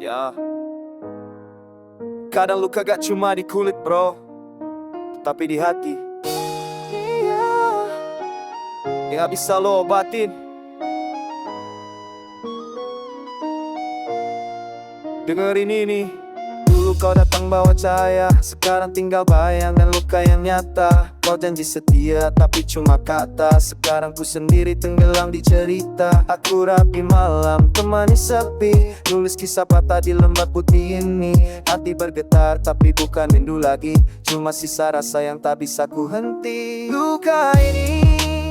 Ya, kadang luka gak cuma di kulit bro, tapi di hati. Iya, yang gak bisa lo obatin. Dengerin ini. Dulu kau datang bawa cahaya, sekarang tinggal bayangan luka yang nyata. Kau janji setia tapi cuma kata, sekarang ku sendiri tenggelam di cerita. Aku rapi malam, temani sepi, nulis kisah patah di lembar putih ini. Hati bergetar tapi bukan rindu lagi, cuma sisa rasa yang tak bisa ku henti. Luka ini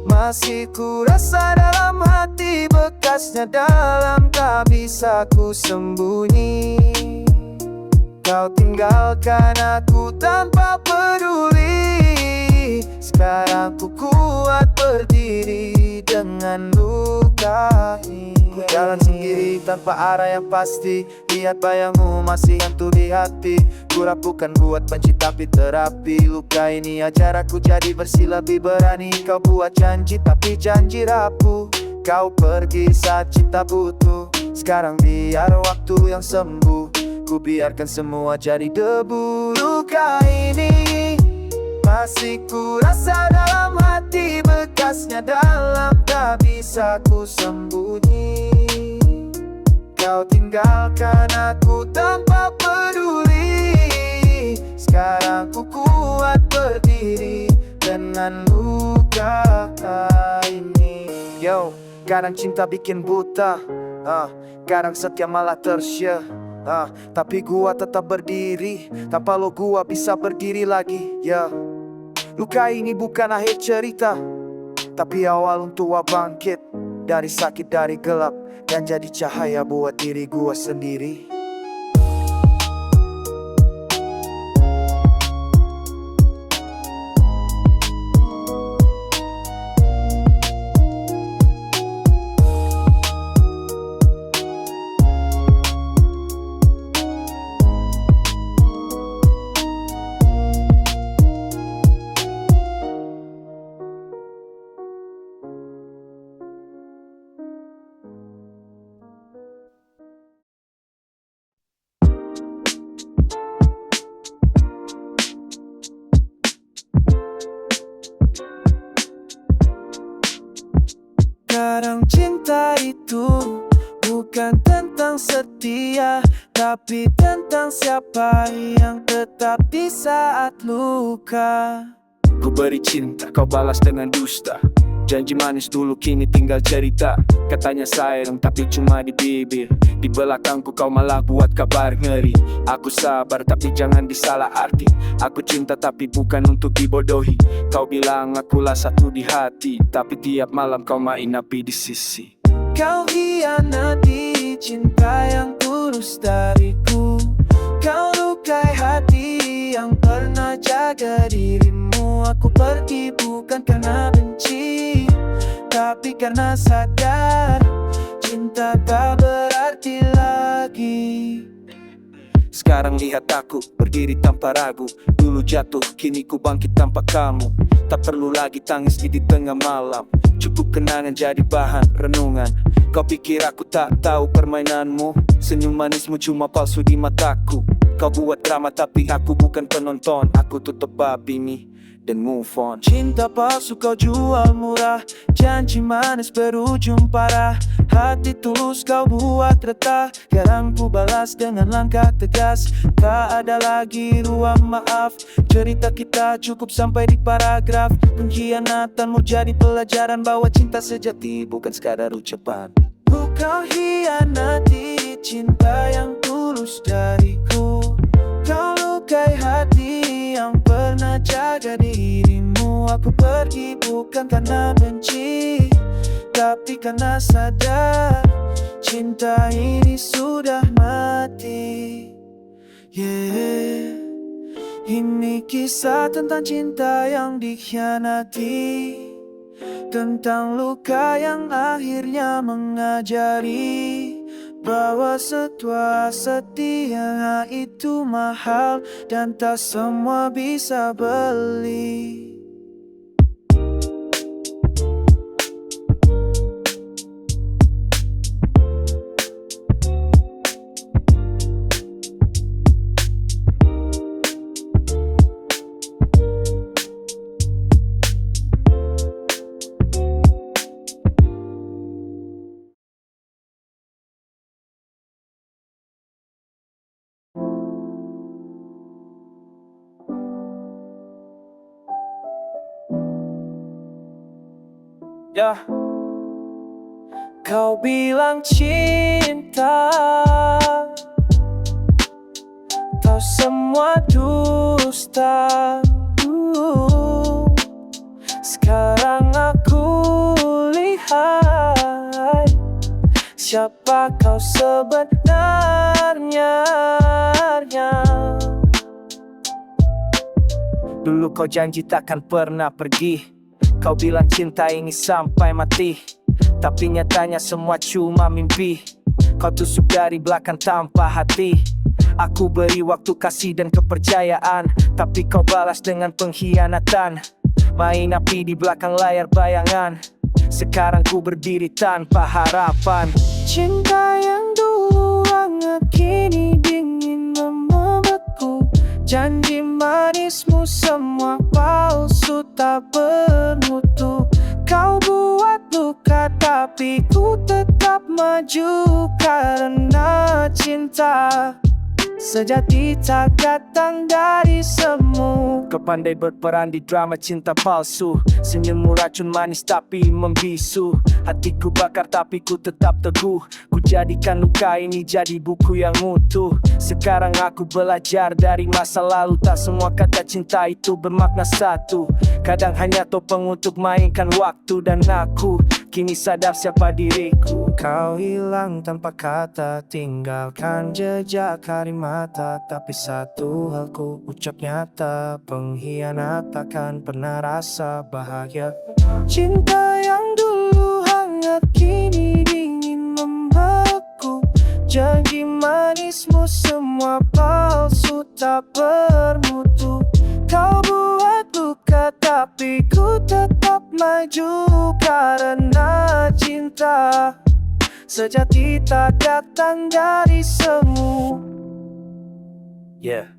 masih ku rasa dalam hati, bekasnya dalam tak bisa ku sembunyi. Kau tinggalkan aku tanpa peduli, sekarang ku kuat berdiri dengan luka ini. Ku jalan sendiri tanpa arah yang pasti, lihat bayangmu masih hantu di hati. Ku bukan buat benci tapi terapi. Luka ini ajar aku jadi bersih lebih berani. Kau buat janji tapi janji rapuh. Kau pergi saat cinta butuh, sekarang biar waktu yang sembuh. Ku biarkan semua jadi debu. Luka ini masih ku rasa dalam hati, bekasnya dalam tak bisa ku sembunyi. Kau tinggalkan aku tanpa peduli, sekarang ku kuat berdiri dengan luka ini. Yo, kadang cinta bikin buta, kadang setia malah tersyah. Tapi gua tetap berdiri, tanpa lo gua bisa berdiri lagi. Ya, luka ini bukan akhir cerita, tapi awal untuk gua bangkit dari sakit, dari gelap, dan jadi cahaya buat diri gua sendiri. Kadang cinta itu bukan tentang setia, tapi tentang siapa yang tetap di saat luka. Ku beri cinta, kau balas dengan dusta. Janji manis dulu kini tinggal cerita. Katanya sayang tapi cuma di bibir, di belakangku kau malah buat kabar ngeri. Aku sabar tapi jangan disalah arti. Aku cinta tapi bukan untuk dibodohi. Kau bilang akulah satu di hati, tapi tiap malam kau main api di sisi. Kau hianati cinta yang tulus dariku. Kau lukai hati yang pernah jaga dirimu. Aku pergi bukan karena benci, tapi karena sadar cinta tak berarti lagi. Sekarang lihat aku berdiri tanpa ragu. Dulu jatuh, kini ku bangkit tanpa kamu. Tak perlu lagi tangis di tengah malam, cukup kenangan jadi bahan renungan. Kau pikir aku tak tahu permainanmu, senyum manismu cuma palsu di mataku. Kau buat drama tapi aku bukan penonton. Aku tutup bab ini dan move on. Cinta palsu kau jual murah, janji manis berujung parah. Hati tulus kau buat retak, sekarang ku balas dengan langkah tegas. Tak ada lagi ruang maaf, cerita kita cukup sampai di paragraf. Pengkhianatanmu jadi pelajaran bahwa cinta sejati bukan sekadar ucapan. Kau hianati cinta yang tulus dariku. Kau lukai hati yang pernah jaga dirimu. Aku pergi bukan karena benci, tapi karena sadar cinta ini sudah mati. Yeah. Ini kisah tentang cinta yang dikhianati, tentang luka yang akhirnya mengajari bahwa setua setia itu mahal dan tak semua bisa beli. Ya, kau bilang cinta, tahu semua dusta. Sekarang aku lihat siapa kau sebenarnya. Dulu kau janji takkan pernah pergi, kau bilang cinta ini sampai mati, tapi nyatanya semua cuma mimpi. Kau tusuk dari belakang tanpa hati. Aku beri waktu, kasih dan kepercayaan, tapi kau balas dengan pengkhianatan. Main api di belakang layar bayangan, sekarang ku berdiri tanpa harapan. Cinta yang dulu hangat kini dingin membeku. Janji manismu semua palsu tak bermutu. Kau buat luka tapi ku tetap maju karena cinta sejati tak datang dari semu. Kau pandai berperan di drama cinta palsu, senyummu racun manis tapi membisu. Hatiku bakar tapi ku tetap teguh, ku jadikan luka ini jadi buku yang utuh. Sekarang aku belajar dari masa lalu, tak semua kata cinta itu bermakna satu. Kadang hanya topeng untuk mainkan waktu, dan aku kini sadar siapa diriku. Kau hilang tanpa kata, tinggalkan jejak hari mata. Tapi satu hal ku ucap nyata, pengkhianat takkan pernah rasa bahagia. Cinta yang dulu hangat kini dingin membeku. Janji manismu semua palsu tak bermutu. Kau buat luka tapi ku tetap maju karena cinta sejati tak datang dari semu. Yeah,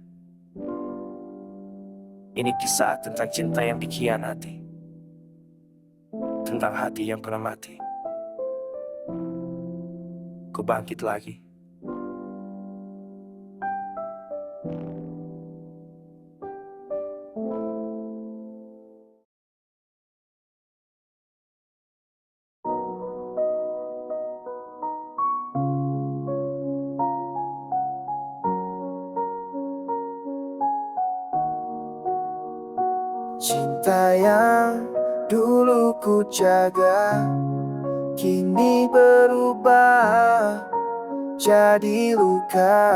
ini kisah tentang cinta yang dikhianati, tentang hati yang pernah mati. Ku bangkit lagi. Cinta yang dulu ku jaga kini berubah jadi luka.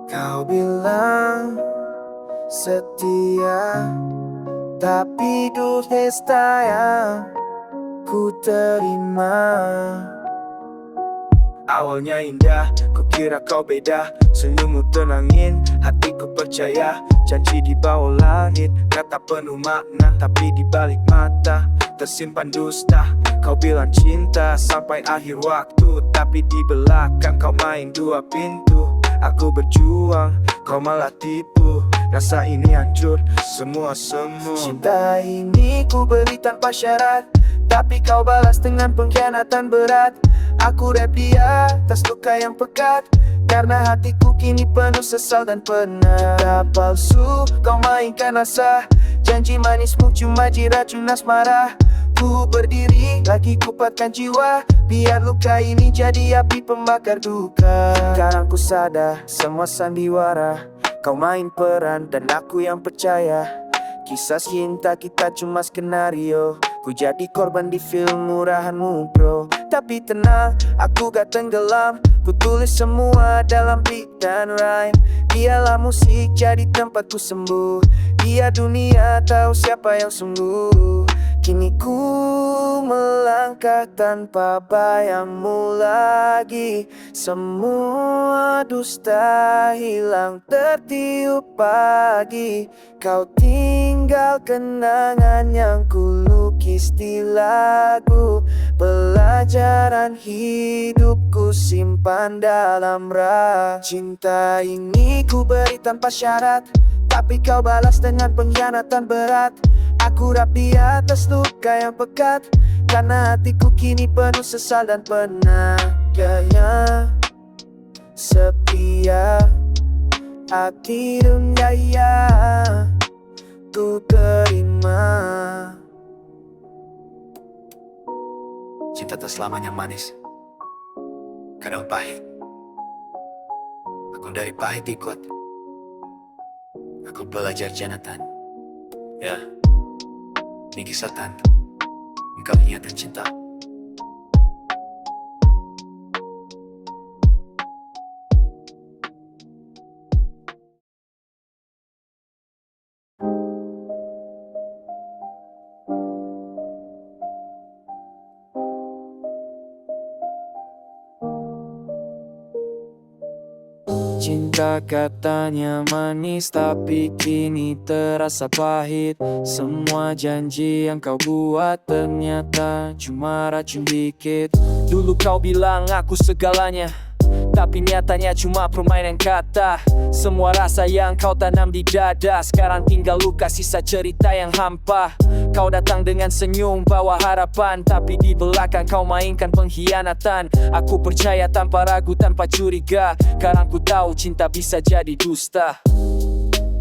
Kau bilang setia, tapi dusta yang ku terima. Awalnya indah, ku kira kau beda. Senyummu tenangin, hatiku percaya. Janji di bawah langit, kata penuh makna. Tapi di balik mata, tersimpan dusta. Kau bilang cinta sampai akhir waktu, tapi di belakang kau main dua pintu. Aku berjuang, kau malah tipu. Rasa ini hancur, semua semu. Cinta ini ku beri tanpa syarat, tapi kau balas dengan pengkhianatan berat. Aku rap di atas luka yang pekat, karena hatiku kini penuh sesal dan penat. Tak palsu, kau mainkan rasa. Janji manismu cuma diracun asmara. Ku berdiri, lagi kupatkan jiwa, biar luka ini jadi api pembakar duka. Sekarang ku sadar, semua sandiwara. Kau main peran dan aku yang percaya. Kisah cinta kita cuma skenario. Ku jadi korban di film murahanmu bro. Tapi tenang, aku gak tenggelam. Ku tulis semua dalam beat dan rhyme. Biarlah musik jadi tempatku sembuh, biar dunia tahu siapa yang sungguh. Kini ku melangkah tanpa bayangmu lagi. Semua dusta hilang tertiup pagi. Kau tinggal kenangan yang ku lukis di lagu. Pelajaran hidupku simpan dalam rak. Cinta ini ku beri tanpa syarat, tapi kau balas dengan pengkhianatan berat. Aku rap di atas luka yang pekat, karena hatiku kini penuh sesal dan penat. Gaya setia, hati dunia ku terima. Cinta tak selamanya manis, kadang pahit. Aku dari pahit ikut, aku belajar janatan. Ya, ini kisah tante, engkau ingatan cinta. Cinta katanya manis tapi kini terasa pahit. Semua janji yang kau buat ternyata cuma racun dikit. Dulu kau bilang aku segalanya, tapi nyatanya cuma permainan kata. Semua rasa yang kau tanam di dada sekarang tinggal luka, sisa cerita yang hampa. Kau datang dengan senyum bawa harapan, tapi di belakang kau mainkan pengkhianatan. Aku percaya tanpa ragu, tanpa curiga, karena ku tahu cinta bisa jadi dusta.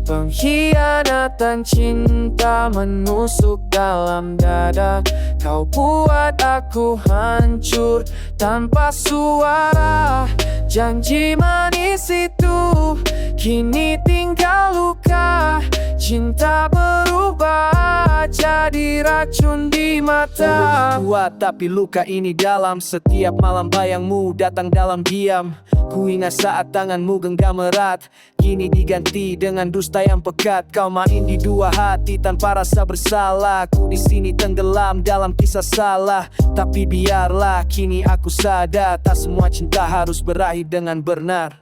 Pengkhianatan cinta menusuk dalam dada. Kau buat aku hancur tanpa suara. Janji manis itu kini tinggal luka. Cinta berubah jadi racun di mata. Kuat tapi luka ini dalam. Setiap malam bayangmu datang dalam diam. Ku ingat saat tanganmu genggam erat, kini diganti dengan dusta yang pekat. Kau main di dua hati tanpa rasa bersalah. Ku di sini tenggelam dalam kisah salah. Tapi biarlah kini aku sadar, tak semua cinta harus berakhir dengan benar.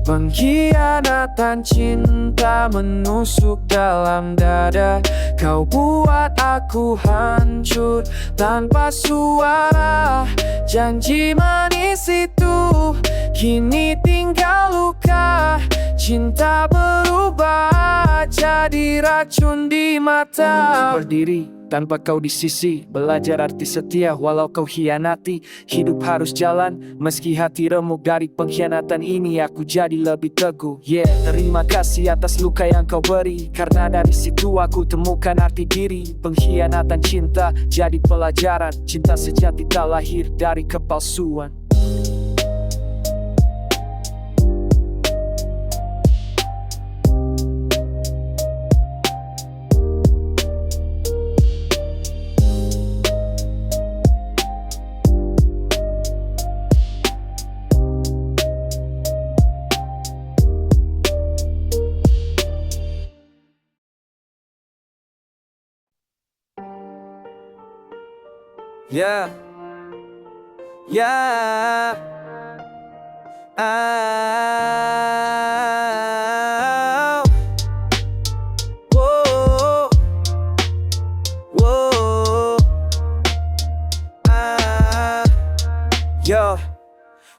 Pengkhianatan cinta menusuk dalam dada. Kau buat aku hancur tanpa suara. Janji manis itu kini tinggal luka. Cinta berubah jadi racun di mata. Berdiri tanpa kau di sisi, belajar arti setia walau kau hianati. Hidup harus jalan meski hati remuk. Dari pengkhianatan ini aku jadi lebih teguh. Terima kasih atas luka yang kau beri, karena dari situ aku temukan arti diri. Pengkhianatan cinta jadi pelajaran. Cinta sejati tak lahir dari kepalsuan. Yeah. Whoa. Yo.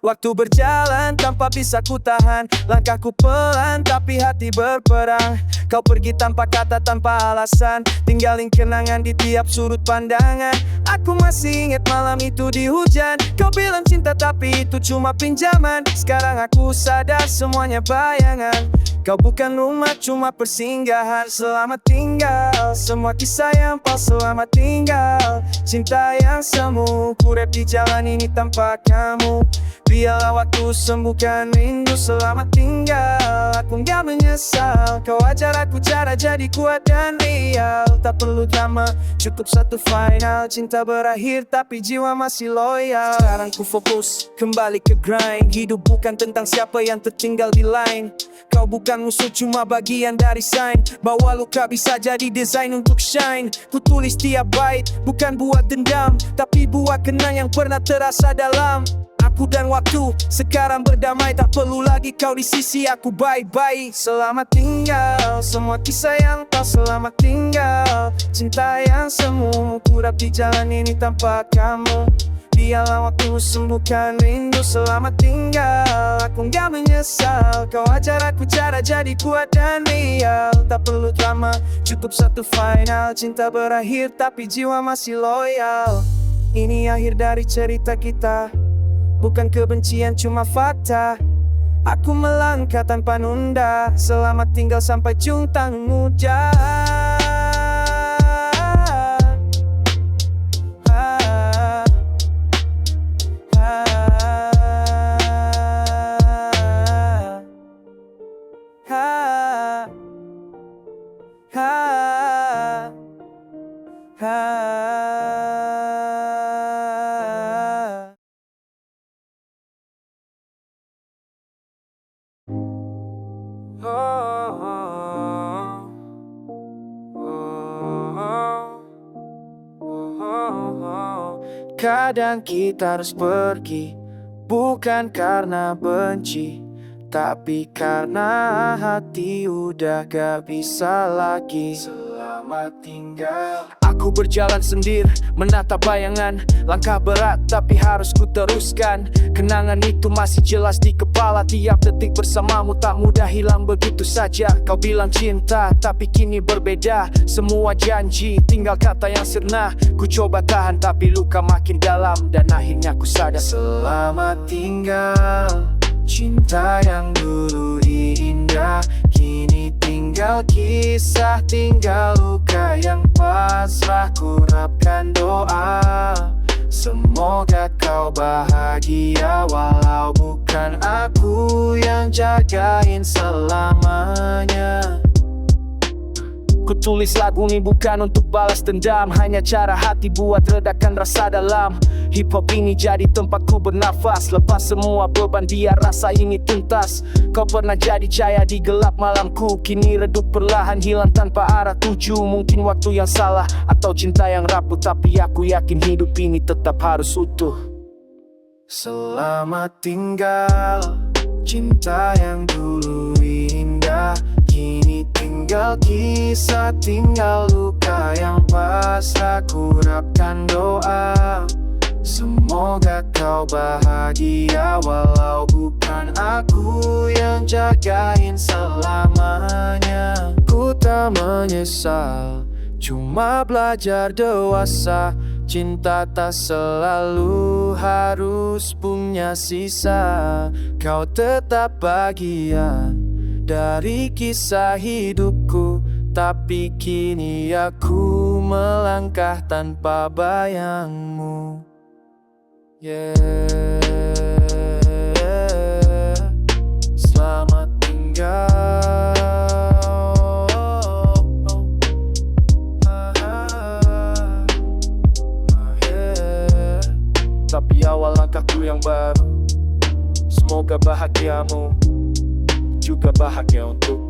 Waktu berjalan tanpa bisa ku tahan. Langkahku pelan tapi hati berperang. Kau pergi tanpa kata, tanpa alasan, tinggalin kenangan di tiap sudut pandangan. Aku masih ingat malam itu di hujan. Kau bilang cinta tapi itu cuma pinjaman. Sekarang aku sadar semuanya bayangan. Kau bukan rumah, cuma persinggahan. Selamat tinggal, semua kisah yang palsu. Selamat tinggal, cinta yang semu. Ku rap di jalan ini tanpa kamu. Biarlah waktu sembuhkan rindu. Selamat tinggal, aku gak menyesal. Kau ajar aku cara jadi kuat dan real. Tak perlu drama, cukup satu final. Cinta berakhir tapi jiwa masih loyal. Sekarang ku fokus kembali ke grind. Hidup bukan tentang siapa yang tertinggal di line. Kau bukan musuh, cuma bagian dari sign bahwa luka bisa jadi desain untuk shine. Ku tulis tiap bait, bukan buat dendam, tapi buat kenang yang pernah terasa dalam. Aku dan waktu sekarang berdamai. Tak perlu lagi kau di sisi aku, bye-bye. Selamat tinggal, semua kisah yang tak. Selamat tinggal, cinta yang semu. Ku rap di jalan ini tanpa kamu. Biarlah waktu sembuhkan rindu. Selamat tinggal, aku gak menyesal. Kau ajar aku cara jadi kuat dan real. Tak perlu drama, cukup satu final. Cinta berakhir tapi jiwa masih loyal. Ini akhir dari cerita kita, bukan kebencian cuma fakta. Aku melangkah tanpa nunda. Selamat tinggal sampai juntang muda. Kadang kita harus pergi, bukan karena benci, tapi karena hati udah gak bisa lagi. Selamat tinggal. Aku berjalan sendiri, menatap bayangan. Langkah berat tapi harus ku teruskan. Kenangan itu masih jelas di kepala. Tiap detik bersamamu tak mudah hilang begitu saja. Kau bilang cinta tapi kini berbeda. Semua janji tinggal kata yang sirna. Ku coba tahan tapi luka makin dalam. Dan akhirnya ku sadar. Selamat tinggal, cinta yang dulu indah, kini tinggal kisah, tinggal luka yang pasrah. Ku rapkan doa, semoga kau bahagia, walau bukan aku yang jagain selamanya. Ku tulis lagu ini bukan untuk balas dendam, hanya cara hati buat redakan rasa dalam. Hip hop ini jadi tempatku bernafas, lepas semua beban dia rasa ini tuntas. Kau pernah jadi cahaya di gelap malamku, kini redup perlahan hilang tanpa arah tuju. Mungkin waktu yang salah atau cinta yang rapuh, tapi aku yakin hidup ini tetap harus utuh. Selamat tinggal, cinta yang dulu indah, kini tinggal kisah, tinggal luka yang pasrah. Ku rapkan doa, semoga kau bahagia, walau bukan aku yang jagain selamanya. Ku tak menyesal, cuma belajar dewasa. Cinta tak selalu harus punya sisa. Kau tetap bagian dari kisah hidupku, tapi kini aku melangkah tanpa bayangmu. Selamat tinggal. Tapi awal langkahku yang baru, semoga bahagiamu juga bahagia untuk